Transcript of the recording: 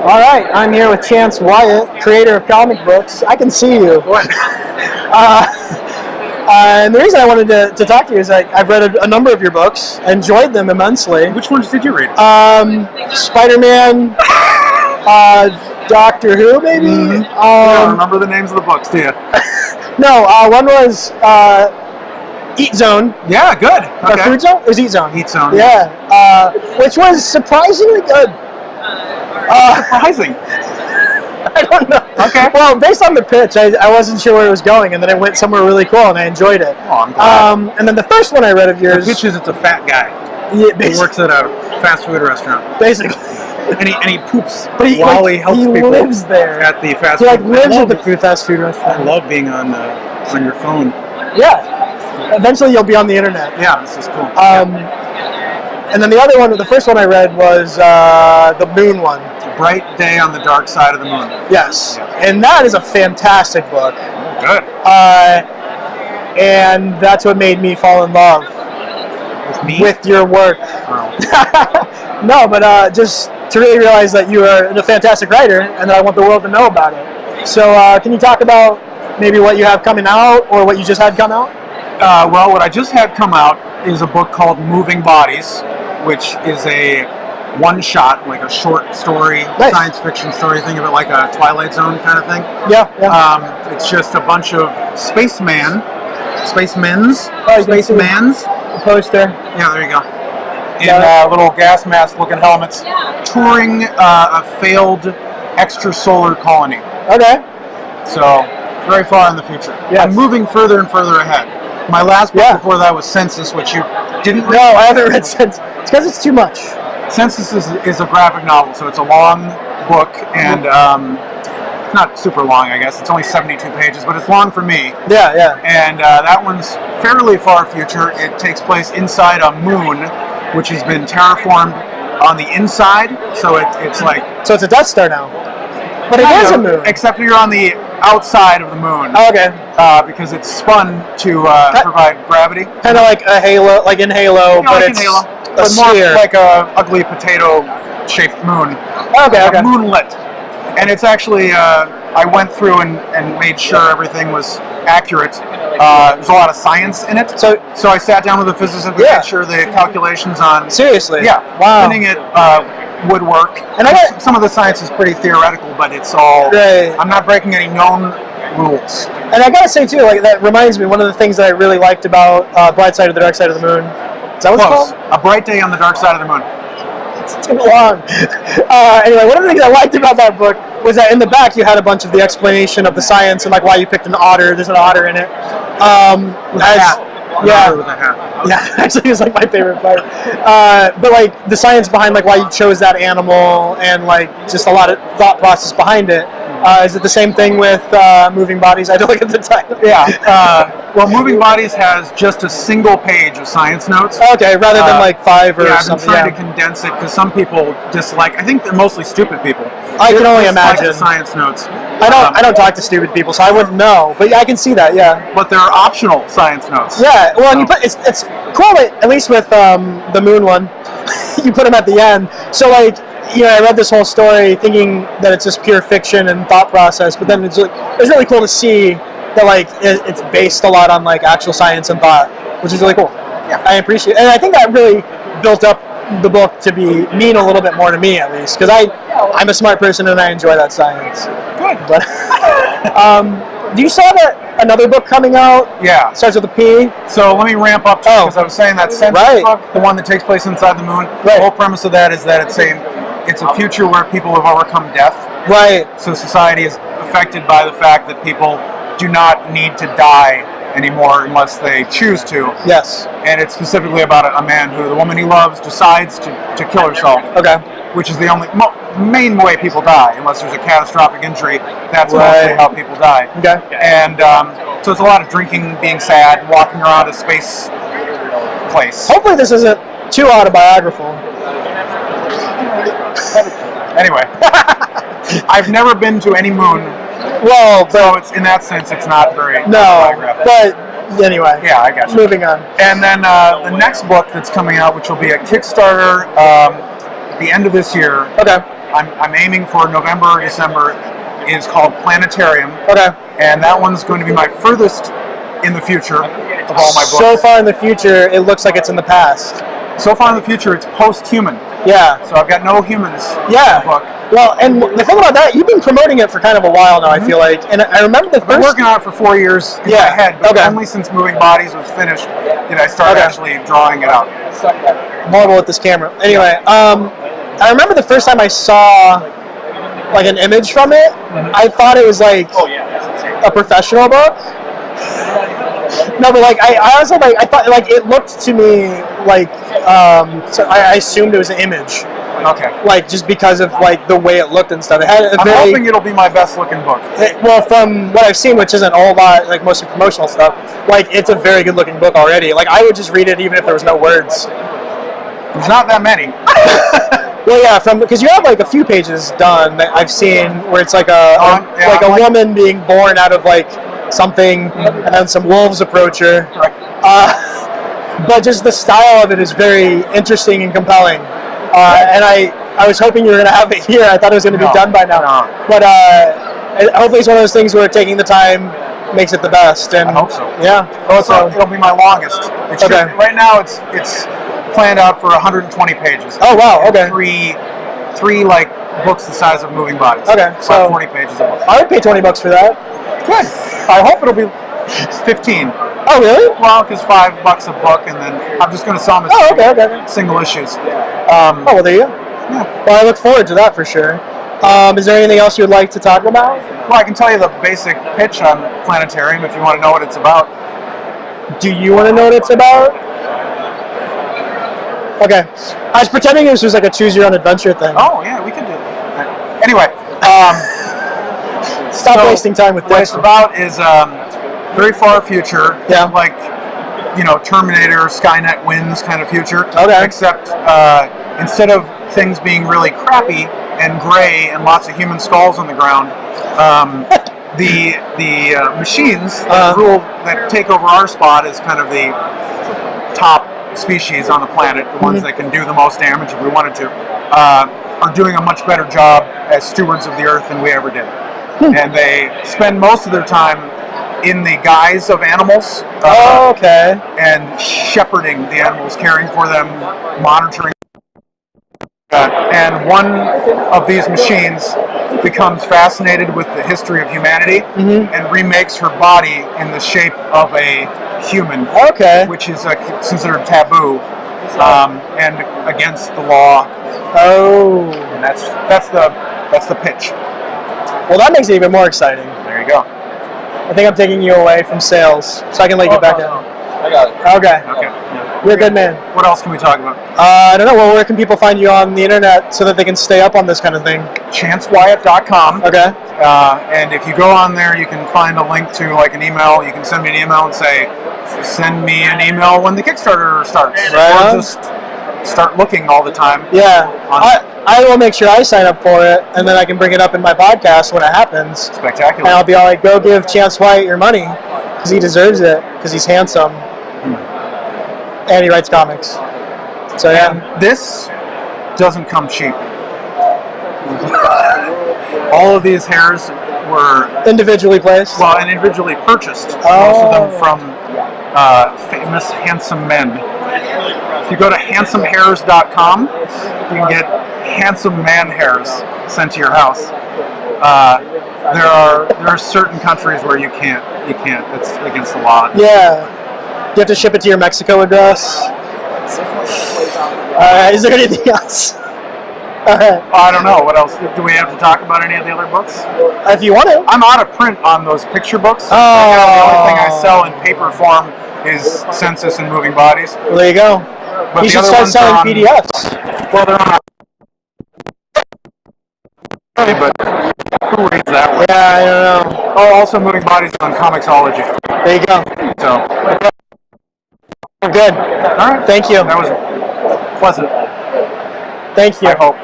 All right, I'm here with Chance Wyatt, creator of comic books. I can see you. And the reason I wanted to talk to you is I've read a number of your books, enjoyed them immensely. Which ones did you read? Spider-Man, Doctor Who, maybe? You don't remember the names of the books, do you? No, one was Eat Zone. Yeah, good. Okay. Food Zone? It was Eat Zone. Eat Zone. Yeah, which was surprisingly good. Surprising. I don't know. Okay. Well, based on the pitch, I wasn't sure where it was going, and then it went somewhere really cool, and I enjoyed it. Oh, I'm glad. And then the first one I read of yours... The pitch is it's a fat guy who works at a fast food restaurant. Basically. And he poops but he helps people lives there. At the fast food. He lives at the fast food restaurant. I love being on your phone. Yeah. Eventually you'll be on the internet. Yeah, this is cool. And then the other one, the first one I read was the Moon one. Bright Day on the Dark Side of the Moon. Yes. And that is a fantastic book. Good. And that's what made me fall in love. With me? With your work. Oh. No, but just to really realize that you are a fantastic writer and that I want the world to know about it. So can you talk about maybe what you have coming out or what you just had come out? Well, what I just had come out is a book called Moving Bodies, which is a one-shot, like a short story, science fiction story. Think of it like a Twilight Zone kind of thing. Yeah. It's just a bunch of spacemans, The poster. Yeah, there you go. In little gas mask looking helmets, touring a failed extrasolar colony. Okay. So, very far in the future. Yes. I'm moving further and further ahead. My last book before that was Census, which you didn't read. No, I haven't read Census. It's because it's too much. Census is a graphic novel, so it's a long book, and not super long, I guess. It's only 72 pages, but it's long for me. Yeah. And that one's fairly far future. It takes place inside a moon, which has been terraformed on the inside, so it's like... So it's a Death Star now. But it is a moon. Except you're on the outside of the moon. Oh, okay. Because it's spun to provide gravity. Kind of like a Halo, like in Halo, but like it's in Halo, a but more sphere. like a ugly potato-shaped moon. Okay. Moonlit. And it's actually, I went through and made sure everything was accurate. There's a lot of science in it. So I sat down with a physicist and made sure the calculations on... Seriously? Yeah. Wow. Spinning it would work. And some of the science is pretty theoretical, but it's all... Right. I'm not breaking any known rules. And I gotta say too, like that reminds me, one of the things that I really liked about Bright Side of the Dark Side of the Moon. Is that what it's called? A Bright Day on the Dark Side of the Moon. It's too long. Anyway, one of the things I liked about that book was that in the back you had a bunch of the explanation of the science and like why you picked an otter. There's an otter in it. With a hat. Yeah, actually, it's like my favorite part. But like the science behind like why you chose that animal and like just a lot of thought process behind it. Is it the same thing with Moving Bodies? I don't look at the title. Yeah. Well, Moving Bodies has just a single page of science notes. Okay, rather than like 5 or something. I've been trying to condense it because some people dislike. I think they're mostly stupid people. I can only imagine. The science notes. I don't talk to stupid people, so I wouldn't know. But I can see that. Yeah. But they're optional science notes. Yeah. Well, and you put it's cool. At least with the moon one, you put them at the end. So like. I read this whole story thinking that it's just pure fiction and thought process, but then it's really cool to see that like it's based a lot on like actual science and thought, which is really cool. Yeah, I appreciate it. And I think that really built up the book to mean a little bit more to me at least, because I'm a smart person and I enjoy that science. Good. But do you saw that another book coming out? Yeah. It starts with a P. So let me ramp up because I was saying that Census book, the one that takes place inside the moon. The whole premise of that is that it's a future where people have overcome death. Right. So society is affected by the fact that people do not need to die anymore unless they choose to. Yes. And it's specifically about a man who the woman he loves decides to kill herself. Okay. Which is the only main way people die, unless there's a catastrophic injury. That's mostly how people die. Okay. And so it's a lot of drinking, being sad, walking around a space place. Hopefully this isn't too autobiographical. Anyway, I've never been to any moon. Well, so it's in that sense, it's not very autobiographical. But anyway. Yeah, I got you. Moving on. And then the next book that's coming out, which will be a Kickstarter at the end of this year. Okay. I'm aiming for November or December, is called Planetarium. Okay. And that one's going to be my furthest in the future of all my books. So far in the future, it looks like it's in the past. So far in the future, it's post-human. Yeah. So I've got no humans Yeah. in the book. Well, and the thing about that, you've been promoting it for kind of a while now, I feel like. And I remember the I've been first... working on it for 4 years in my head, but only since Moving Bodies was finished did I start actually drawing it out. Marvel with this camera. Anyway, I remember the first time I saw like an image from it, I thought it was like a professional book. No, but like I also like I thought like it looked to me like so I assumed it was an image. Okay. Like just because of like the way it looked and stuff. It had a I'm hoping it'll be my best looking book. Well, from what I've seen, which isn't a whole lot, like mostly promotional stuff, like it's a very good looking book already. Like I would just read it even if there was no words. There's not that many. Well, yeah, because you have like a few pages done that I've seen where it's like a woman being born out of like something, and then some wolves approach her. But just the style of it is very interesting and compelling. And I was hoping you were going to have it here. I thought it was going to be done by now. No. But hopefully it's one of those things where taking the time makes it the best. And I hope so. Yeah. Oh, it'll be my longest. Right now it's planned out for 120 pages. Oh wow! Okay. Three like books the size of Moving Bodies. Okay, so 40 pages a book. I would pay $20 for that. Good. I hope it'll be 15. Oh really? Well, because $5 a book, and then I'm just going to sell them as single issues. Oh well, there you go. Yeah. Well, I look forward to that for sure. Is there anything else you would like to talk about? Well, I can tell you the basic pitch on Planetarium if you want to know what it's about. Do you want to know what it's about? Okay. I was pretending this was like a choose your own adventure thing. Oh, yeah, we could do that. Anyway. Stop wasting time with this. What it's about is very far future. Yeah. Like, Terminator, Skynet wins kind of future. Okay. Except instead of things being really crappy and gray and lots of human skulls on the ground, the machines that take over our spot as kind of the top species on the planet, the ones that can do the most damage if we wanted to, are doing a much better job as stewards of the earth than we ever did. And they spend most of their time in the guise of animals. And shepherding the animals, caring for them, monitoring. And one of these machines becomes fascinated with the history of humanity and remakes her body in the shape of a human, which is considered taboo and against the law. Oh, and that's the pitch. Well, that makes it even more exciting. There you go. I think I'm taking you away from sales, so I can let you back in. I got it. Okay. Yeah. You're a good man. What else can we talk about? I don't know. Well, where can people find you on the internet so that they can stay up on this kind of thing? ChanceWyatt.com. Okay. And if you go on there, you can find a link to like an email. You can send me an email and say, send me an email when the Kickstarter starts. Right. Or just start looking all the time. Yeah. I will make sure I sign up for it, and then I can bring it up in my podcast when it happens. Spectacular. And I'll be all like, go give Chance Wyatt your money, because he deserves it, because he's handsome. And he writes comics. So yeah. And this doesn't come cheap. All of these hairs were individually placed? Well, and individually purchased. Most of them from famous handsome men. If you go to handsomehairs.com, you can get handsome man hairs sent to your house. There are certain countries where you can't. It's against the law. Yeah. You have to ship it to your Mexico address. Is there anything else? I don't know. What else? Do we have to talk about any of the other books? If you want to. I'm out of print on those picture books. Oh. Right now, the only thing I sell in paper form is Census and Moving Bodies. Well, there you go. But you should start selling PDFs. Well, they're on. But who reads that one? Yeah, I don't know. Oh, also Moving Bodies on Comixology. There you go. So. Good. All right. Thank you. That was pleasant. Thank you. I hope.